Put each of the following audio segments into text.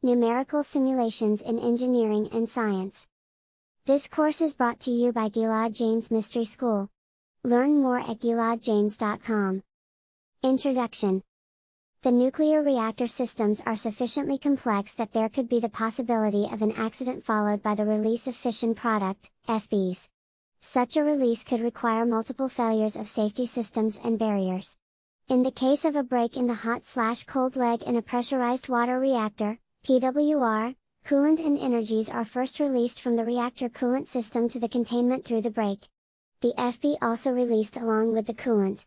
Numerical Simulations in Engineering and Science. This course is brought to you by Gilad James Mystery School. Learn more at giladjames.com. Introduction. The nuclear reactor systems are sufficiently complex that there could be the possibility of an accident followed by the release of fission product, FBs. Such a release could require multiple failures of safety systems and barriers. In the case of a break in the hot/cold leg in a pressurized water reactor, PWR, coolant and energies are first released from the reactor coolant system to the containment through the break. The FB also released along with the coolant.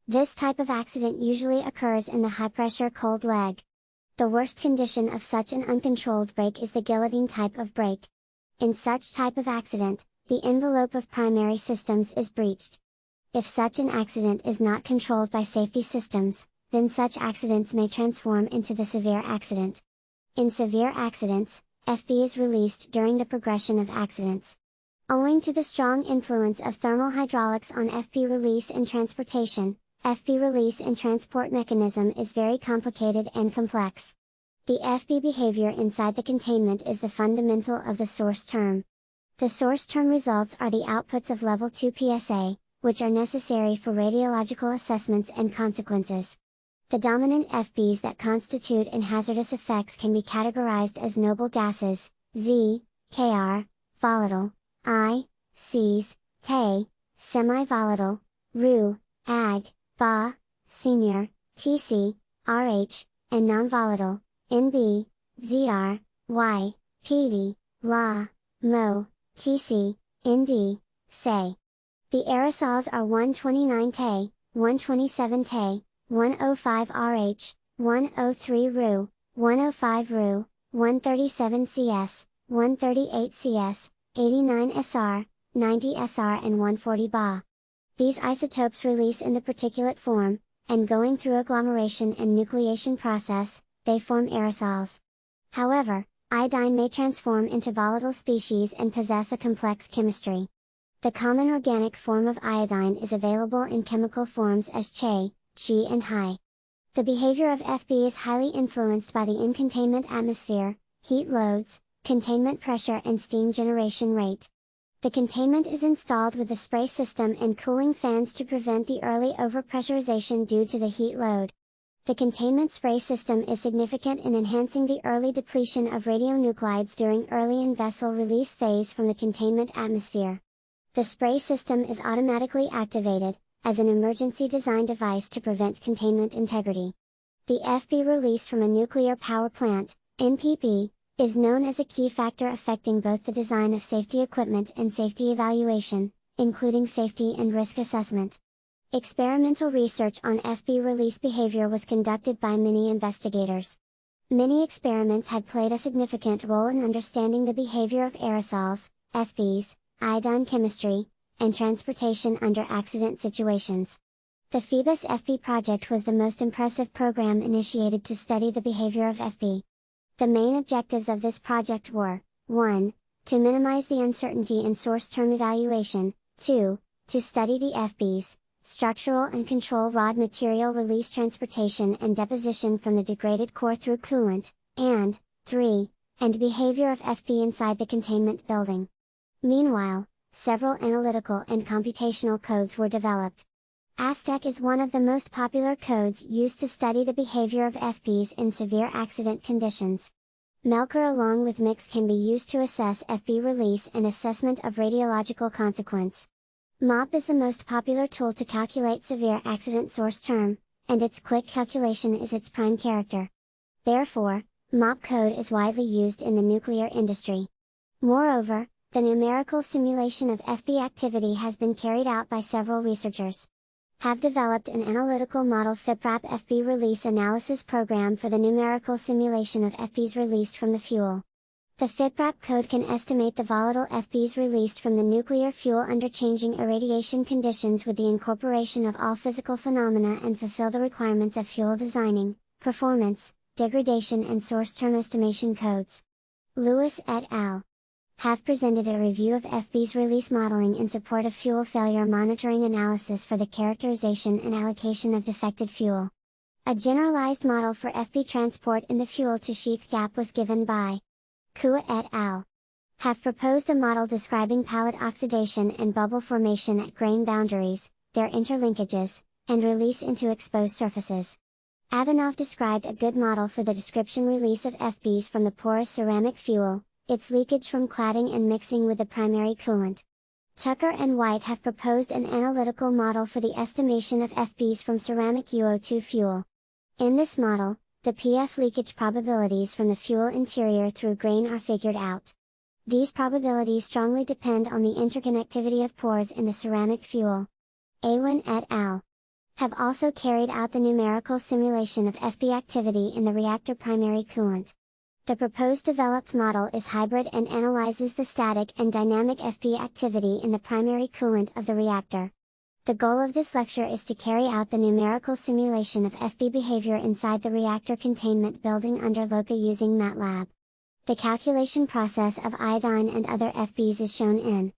This type of accident usually occurs in the high-pressure cold leg. The worst condition of such an uncontrolled break is the guillotine type of break. In such type of accident, the envelope of primary systems is breached. If such an accident is not controlled by safety systems, then such accidents may transform into the severe accident. In severe accidents, FB is released during the progression of accidents. Owing to the strong influence of thermal hydraulics on FB release and transportation, FB release and transport mechanism is very complicated and complex. The FB behavior inside the containment is the fundamental of the source term. The source term results are the outputs of level 2 PSA, which are necessary for radiological assessments and consequences. The dominant FBs that constitute and hazardous effects can be categorized as noble gases, Z, Kr, volatile, I, Cs, Te, semi-volatile, Ru, Ag, Ba, senior, Tc, Rh, and non-volatile, Nb, Zr, Y, Pd, La, Mo, Tc, Nd, Se. The aerosols are 129 Te, 127 Te, 105 Rh, 103 Ru, 105 Ru, 137 Cs, 138 Cs, 89 Sr, 90 Sr and 140 Ba. These isotopes release in the particulate form, and going through agglomeration and nucleation process, they form aerosols. However, iodine may transform into volatile species and possess a complex chemistry. The common organic form of iodine is available in chemical forms as Che, Chi and Hai. The behavior of FB is highly influenced by the in-containment atmosphere, heat loads, containment pressure and steam generation rate. The containment is installed with a spray system and cooling fans to prevent the early overpressurization due to the heat load. The containment spray system is significant in enhancing the early depletion of radionuclides during early in-vessel release phase from the containment atmosphere. The spray system is automatically activated, as an emergency design device to prevent containment integrity. The FB release from a nuclear power plant, NPP, is known as a key factor affecting both the design of safety equipment and safety evaluation, including safety and risk assessment. Experimental research on FB release behavior was conducted by many investigators. Many experiments had played a significant role in understanding the behavior of aerosols, FBs, iodine chemistry, and transportation under accident situations. The Phoebus FB project was the most impressive program initiated to study the behavior of FB. The main objectives of this project were, 1. To minimize the uncertainty in source term evaluation, 2. To study the FBs, structural and control rod material release transportation and deposition from the degraded core through coolant, and, 3. And behavior of FB inside the containment building. Meanwhile, several analytical and computational codes were developed. ASTEC is one of the most popular codes used to study the behavior of FBs in severe accident conditions. Melker along with Mix can be used to assess FB release and assessment of radiological consequence. MOP is the most popular tool to calculate severe accident source term, and its quick calculation is its prime character. Therefore, MOP code is widely used in the nuclear industry. Moreover, the numerical simulation of FB activity has been carried out by several researchers. Have developed an analytical model FIPRAP FB release analysis program for the numerical simulation of FBs released from the fuel. The FIPRAP code can estimate the volatile FBs released from the nuclear fuel under changing irradiation conditions with the incorporation of all physical phenomena and fulfill the requirements of fuel designing, performance, degradation and source term estimation codes. Lewis et al. Have presented a review of FB's release modeling in support of fuel failure monitoring analysis for the characterization and allocation of defected fuel. A generalized model for FB transport in the fuel-to-sheath gap was given by Kua et al. Have proposed a model describing pallet oxidation and bubble formation at grain boundaries, their interlinkages, and release into exposed surfaces. Avanov described a good model for the description release of FBs from the porous ceramic fuel, its leakage from cladding and mixing with the primary coolant. Tucker and White have proposed an analytical model for the estimation of FBs from ceramic UO2 fuel. In this model, the PF leakage probabilities from the fuel interior through grain are figured out. These probabilities strongly depend on the interconnectivity of pores in the ceramic fuel. Awen et al. Have also carried out the numerical simulation of FB activity in the reactor primary coolant. The proposed developed model is hybrid and analyzes the static and dynamic FB activity in the primary coolant of the reactor. The goal of this lecture is to carry out the numerical simulation of FB behavior inside the reactor containment building under LOCA using MATLAB. The calculation process of iodine and other FBs is shown in.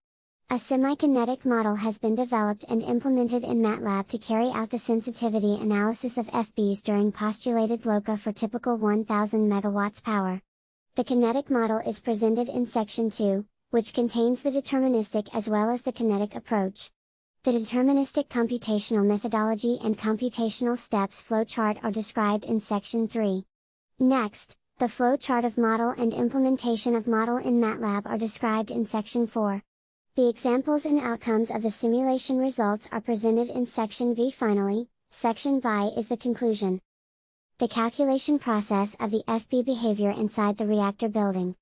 A semi-kinetic model has been developed and implemented in MATLAB to carry out the sensitivity analysis of FBs during postulated LOCA for typical 1000 MW power. The kinetic model is presented in section 2, which contains the deterministic as well as the kinetic approach. The deterministic computational methodology and computational steps flowchart are described in section 3. Next, the flowchart of model and implementation of model in MATLAB are described in section 4. The examples and outcomes of the simulation results are presented in section V. Finally, section VI is the conclusion. The calculation process of the FB behavior inside the reactor building.